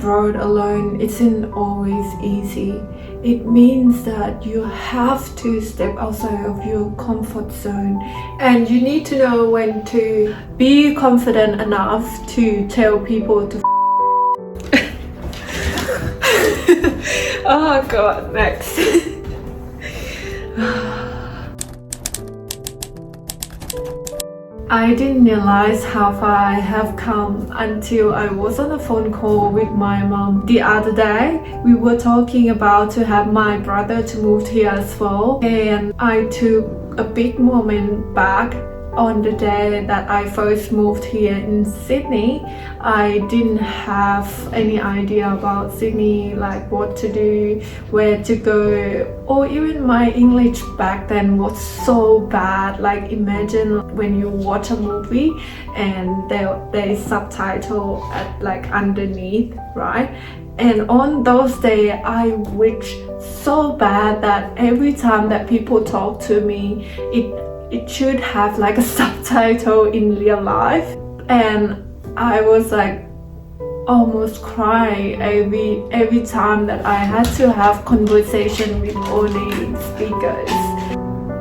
abroad alone isn't always easy. It means that you have to step outside of your comfort zone, and you need to know when to be confident enough to tell people to oh god, next. I didn't realize how far I have come until I was on a phone call with my mom the other day. We were talking about to have my brother to move here as well, and I took a big moment back. On the day that I first moved here in Sydney, I didn't have any idea about Sydney, like what to do, where to go, or even my English back then was so bad. Like imagine when you watch a movie and there is subtitle at like underneath, right? And on those days, I wish so bad that every time that people talk to me, it should have like a subtitle in real life. And I was like almost cry every time that I had to have conversation with all native speakers.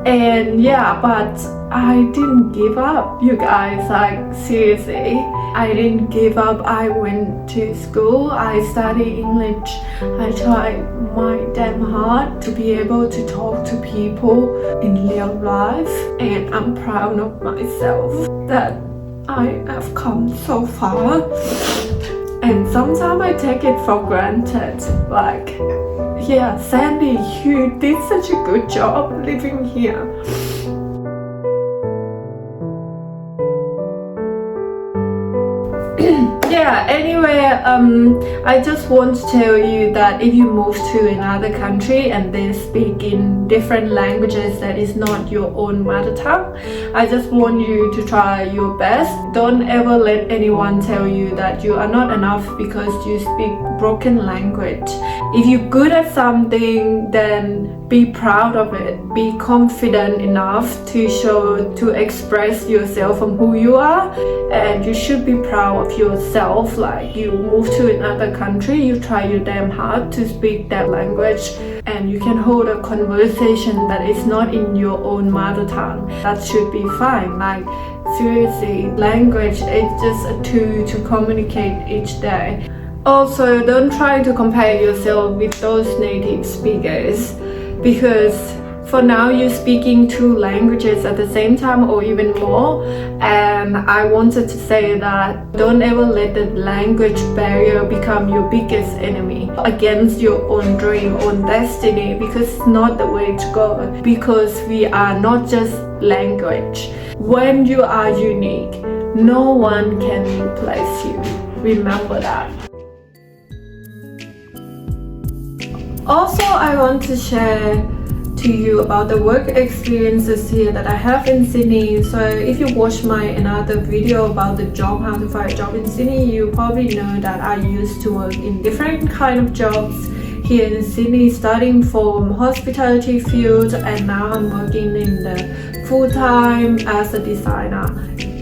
And yeah, but I didn't give up, you guys, like seriously. I didn't give up. I went to school, I studied English, I tried my damn hard to be able to talk to people in real life, and I'm proud of myself that I have come so far. And sometimes I take it for granted, like, yeah, Sandy, you did such a good job living here. Yeah, anyway, I just want to tell you that if you move to another country and they speak in different languages that is not your own mother tongue, I just want you to try your best. Don't ever let anyone tell you that you are not enough because you speak broken language. If you're good at something, then be proud of it. Be confident enough to express yourself from who you are, and you should be proud of yourself. Like you move to another country, you try your damn hard to speak that language, and you can hold a conversation that is not in your own mother tongue. That should be fine. Like seriously, language is just a tool to communicate each day. Also, don't try to compare yourself with those native speakers, because for now you're speaking two languages at the same time or even more. And I wanted to say that don't ever let the language barrier become your biggest enemy against your own dream, own destiny, because it's not the way to go. Because we are not just language. When you are unique, no one can replace you. Remember that. Also, I want to share to you about the work experiences here that I have in Sydney. So if you watch my another video about the job, how to find a job in Sydney, you probably know that I used to work in different kind of jobs here in Sydney, starting from hospitality field, and now I'm working in the full-time as a designer.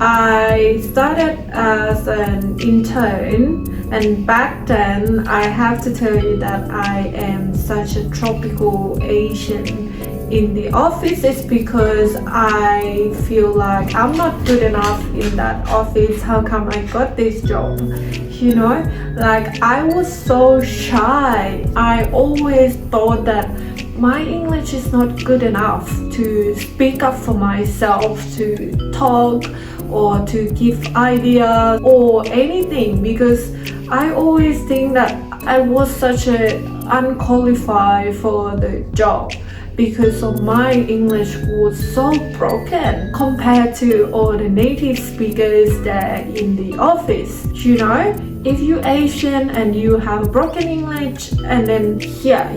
I started as an intern, and back then I have to tell you that I am such a tropical Asian in the office. It's because I feel like I'm not good enough in that office. How come I got this job? You know, like I was so shy. I always thought that my English is not good enough to speak up for myself, to talk or to give ideas or anything, because I always think that I was such a unqualified for the job because of my English was so broken compared to all the native speakers there in the office. You know, if you're Asian and you have broken English, and then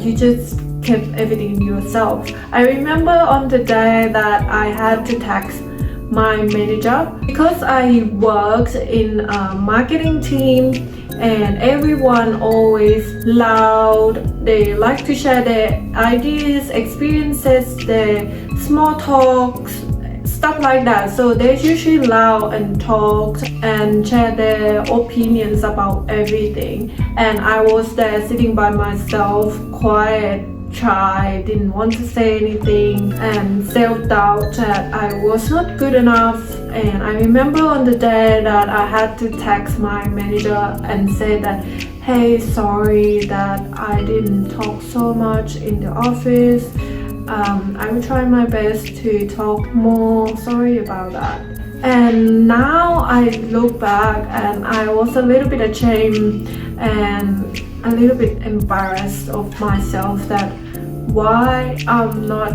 you just kept everything yourself. I remember on the day that I had to text my manager, because I worked in a marketing team and everyone always loud. They like to share their ideas, experiences, their small talks, stuff stuff like that. So they usually loud and talk and share their opinions about everything, and I was there sitting by myself, quiet, shy, didn't want to say anything, and self-doubt that I was not good enough. And I remember on the day that I had to text my manager and say that, hey, sorry that I didn't talk so much in the office. I will try my best to talk more. Sorry about that. And now I look back and I was a little bit ashamed and a little bit embarrassed of myself that why I'm not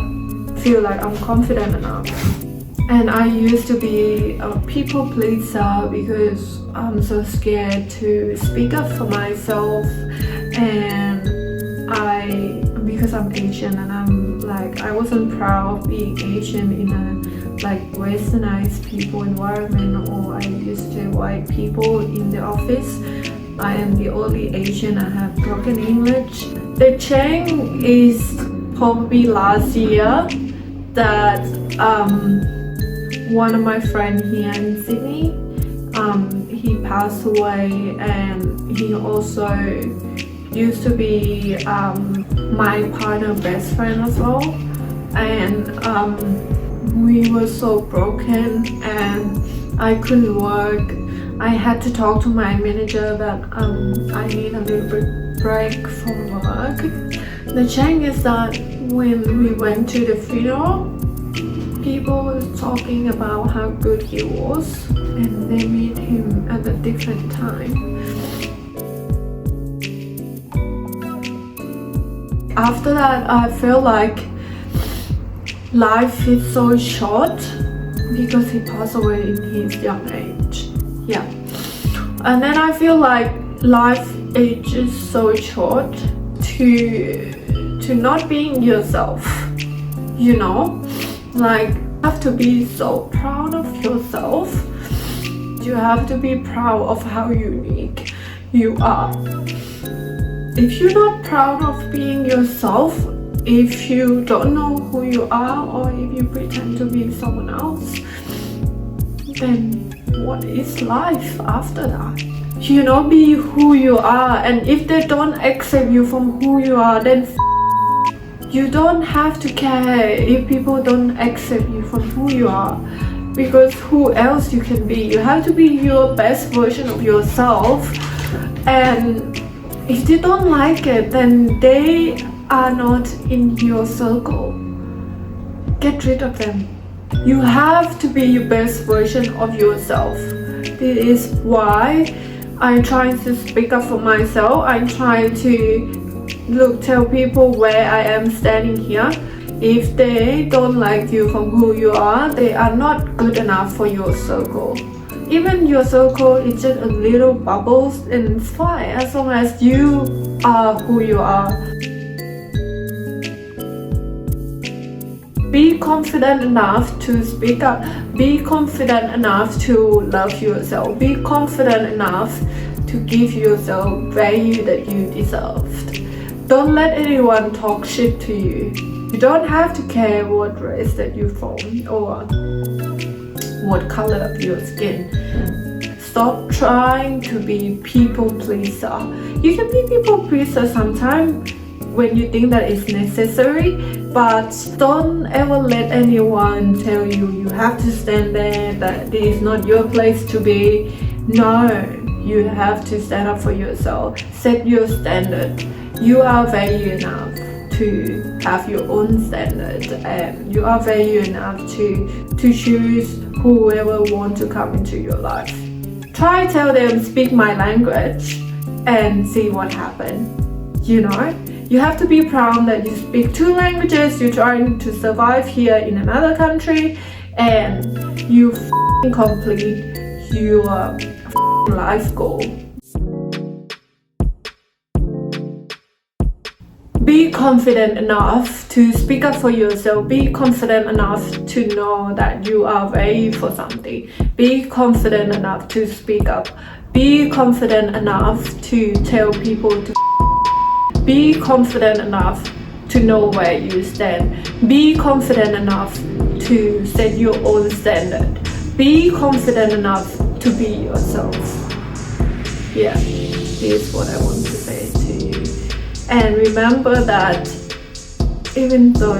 feel like I'm confident enough. And I used to be a people pleaser because I'm so scared to speak up for myself, and because I'm Asian and I'm like, I wasn't proud of being Asian in a like westernized people environment, or I used to white people in the office. I am the only Asian. I have broken English. The change is probably last year that one of my friends here in Sydney, he passed away, and he also used to be my partner best friend as well. And we were so broken and I couldn't work. I had to talk to my manager that I need a little bit break from work. The change is that when we went to the funeral, people were talking about how good he was, and they meet him at a different time. After that, I feel like life is so short because he passed away in his young age. Yeah. And then I feel like life is just so short to not being yourself, you know? Like, you have to be so proud of yourself. You have to be proud of how unique you are. If you're not proud of being yourself, if you don't know who you are, or if you pretend to be someone else, then what is life after that? You know, be who you are, and if they don't accept you from who you are, then you don't have to care if people don't accept you from who you are, because who else you can be? You have to be your best version of yourself, and if they don't like it, then they are not in your circle. Get rid of them. You have to be your best version of yourself. This is why I'm trying to speak up for myself. I'm trying to tell people where I am standing here. If they don't like you from who you are, they are not good enough for your circle. Even your circle is just a little bubbles, and it's fine as long as you are who you are. Be confident enough to speak up. Be confident enough to love yourself. Be confident enough to give yourself value that you deserve. Don't let anyone talk shit to you. You don't have to care what race that you're from or what color of your skin. Stop trying to be people pleaser. You can be people pleaser sometimes when you think that it's necessary, but don't ever let anyone tell you have to stand there, that this is not your place to be. No, you have to stand up for yourself. Set your standard. You are valued enough to have your own standard, and you are valued enough to choose whoever want to come into your life. Try tell them speak my language and see what happens. You know, you have to be proud that you speak 2 languages. You're trying to survive here in another country, and you complete your life goal. Be confident enough to speak up for yourself. Be confident enough to know that you are valued for something. Be confident enough to speak up. Be confident enough to tell people to be confident enough to know where you stand. Be confident enough to to set your own standard. Be confident enough to be yourself. Yeah, this is what I want to say to you. And remember that even though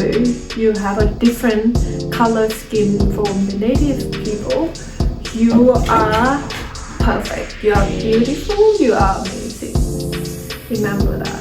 you have a different color skin from the native people, you are perfect, you are beautiful, you are amazing. Remember that.